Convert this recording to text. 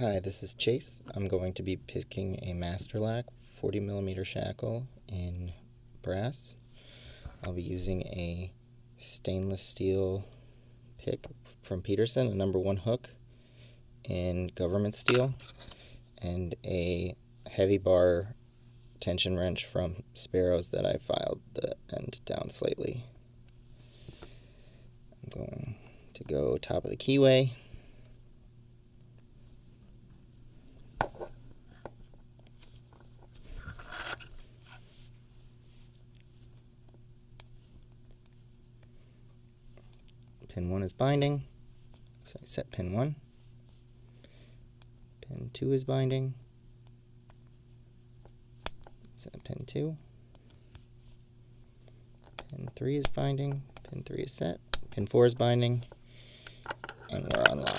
Hi, this is Chase. I'm going to be picking a Masterlac 40mm shackle in brass. I'll be using a stainless steel pick from Peterson, a number 1 hook in government steel, and a heavy bar tension wrench from Sparrows that I filed the end down slightly. I'm going to go top of the keyway. Pin 1 is binding, so I set pin 1. Pin 2 is binding, set pin 2. Pin 3 is binding, pin 3 is set, pin 4 is binding, and we're online.